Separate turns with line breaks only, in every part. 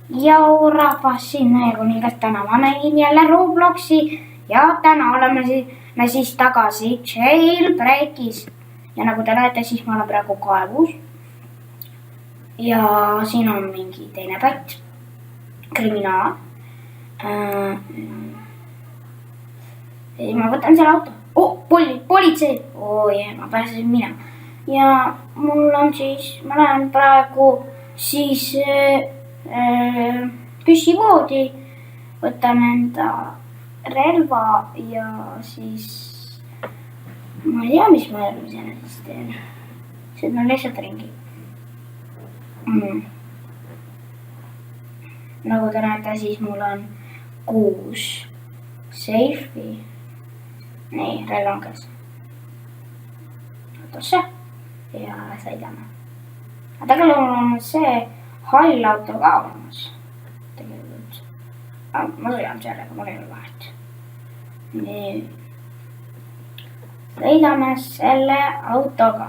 Jau rahvas sinna ja kuningas, täna ma nägin jälle Robloksi ja täna oleme siis tagasi Jailbreakis. Ja nagu te näete, siis ma olen praegu kaevus. Ja siin on mingi teine pätt, kriminaal. Ma võtan selle auto. Politsei! Ma pääsesin minema. Ja mul on siis, ma lähen praegu siis püssivoodi, võtan enda relva ja siis ma ei tea, mis ma järgmisena siis teen. Sõidan lihtsalt ringi. Nagu te näete, siis mul on 6 seifi. Nii, relv on käes. Autosse ja sõidame. Aga tegelikult on see hall auto ka olemas. Tegelikult. Ma sõidan sellega, mul ei ole vahet. Nii. Sõidame selle autoga.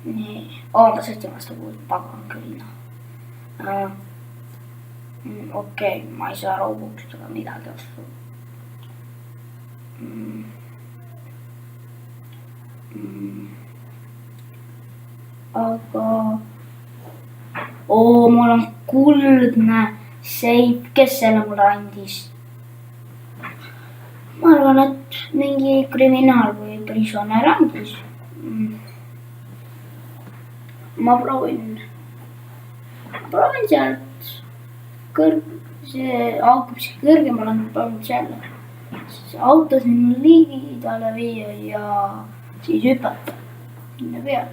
Nii. Ma sõitsin vastu kuud pagan küll. Okei, ma ei saa Robloksega midagi osta. Aga mul on kuldne seip, kes selle mulle andis? Ma arvan, et mingi kriminaal või prisoner andis. Ma proovin sealt see hakkab kõrgemal on proovin selle auto sinna liigidale viia ja siis hüpata sinna peale.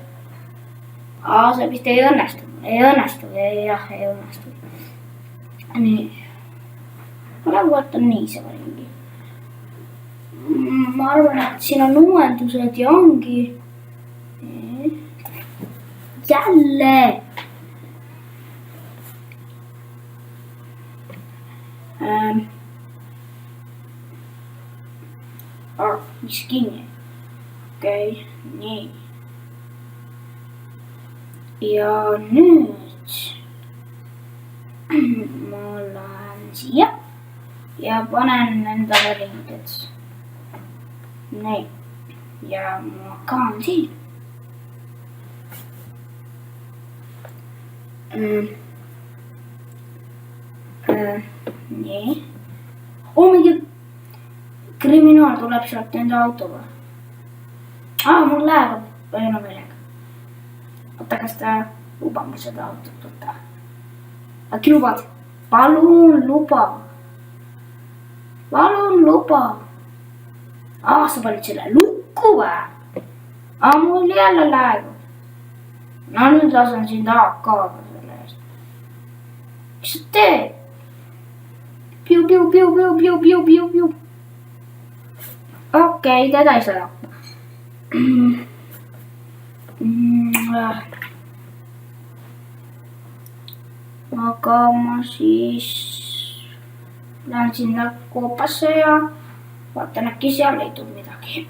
See vist ei õnnestu. Ei õnnestu. Nii. Ma vaatan niisama ringi. Ma arvan, et siin on uuendused ja ongi. Jälle! Mis kinni? Okei, nii. Ja nüüd ma lähen siia ja panen endale ringed. Nii. Ja ma kaan siin. Nii. Mingi kriminaal tuleb sealt enda autoga. Mul läheb enam millega. Oota, kas ta lubab mul seda autot võtta? Äkki lubad? Palun luba. Sa panid selle lukku või? Mul jälle läheb. No nüüd lasen sind AK-ga selle eest. Mis sa teed? Piu. Okei, teda ei saa tappa. Aga ma siis lähen sinna koopasse ja vaatan, äkki seal ei tule midagi.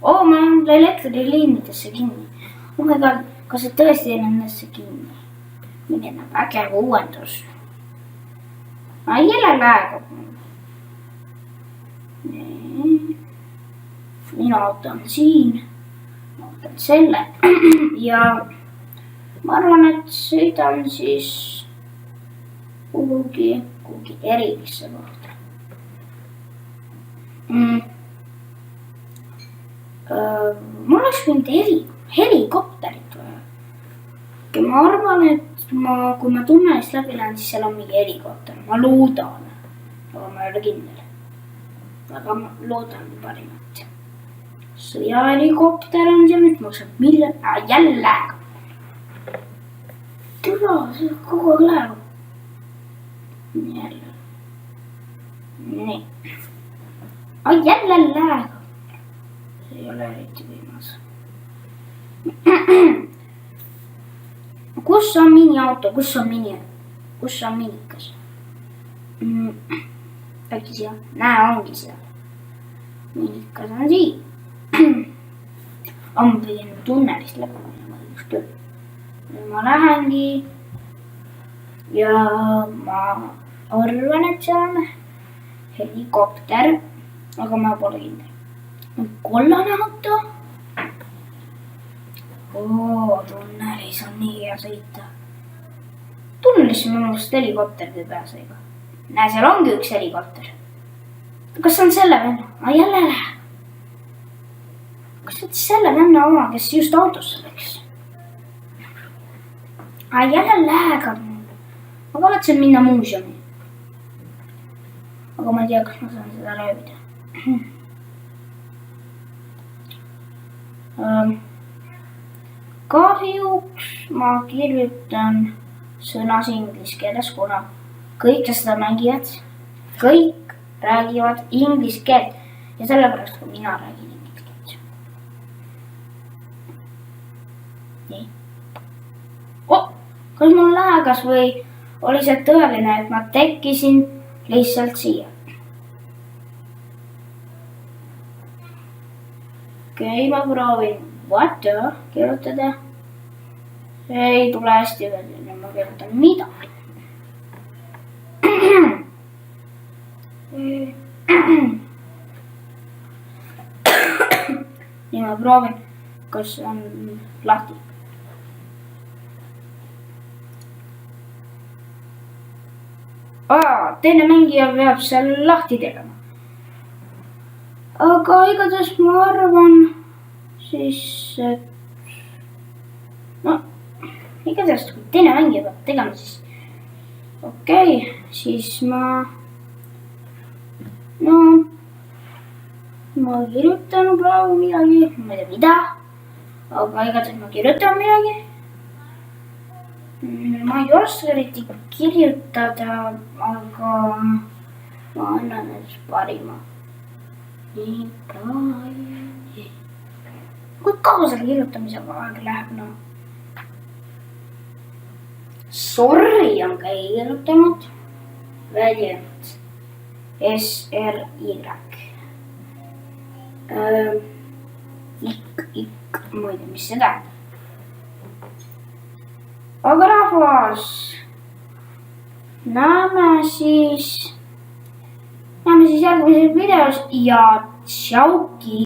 Ma olen elektriliinidesse kinni. My god, kas see tõesti on nendesse kinni? Milline vägev uuendus. Jälle läheb. Minu auto on siin. Ma võtan selle. Ja ma arvan, et sõidan siis kuhugi erilisse kohta. Mul oleks võinud helikopterit vaja. Ma arvan, et kui ma tunnelist läbi lähen, siis seal on mingi helikopter. Ma loodan, aga ma ei ole kindel. Aga ma loodan parimat. Sõjahelikopter on seal, nüüd maksab miljon. Jälle läheb. Türa, see kogu aeg läheb. Jälle. Nii. Jälle läheb. See ei ole eriti võimas. Kus on miniauto? Kus on minikas? Äkki seal? Näe, ongi seal. Minikas on siin. Ma pidin tunnelist läbi. ükskõik. Ma lähengi ja ma arvan, et see on helikopter, aga ma pole kindel. Kollane auto. Tunnelis on nii hea sõita. Tunnelis on minu arust helikopter ei pääse ega. Näe, seal ongi üks helikopter. Kas on selle venna? Jälle läheb. Kas võttis selle venna oma, kes just autosse läks? Jälle läheb. Ma kavatsen minna muuseumi. Aga ma ei tea, kas ma saan seda röövida. Kahjuks ma kirjutan sõnas inglise keeles, kuna kõik, kes seda mängivad, kõik räägivad inglise keelt ja sellepärast, kui mina räägin inglise keelt. Nii. Kas mul lähegas või oli see tõeline, et ma tekkisin lihtsalt siia? Okei, ma proovin what kirjutada. See ei tule hästi välja, ma kirjutan mida. Nii ma proovin, kas on lahti. Teine mängija peab seal lahti tegema. Aga igatahes ma arvan siis, et igatahes kui teine mängija peab tegema, siis okei, siis ma kirjutan praegu midagi, ma ei tea mida, aga igatahes ma kirjutan midagi. Ma ei oska eriti kirjutada, aga ma annan nüüd parima. Nii palju. Kui kaua selle kirjutamisega aeg läheb, Sorry on ka ei kirjutanud. Väljend SRY. Ma ei tea, mis see tähendab. Aga rahvas, näeme siis järgmises videos ja tšauki.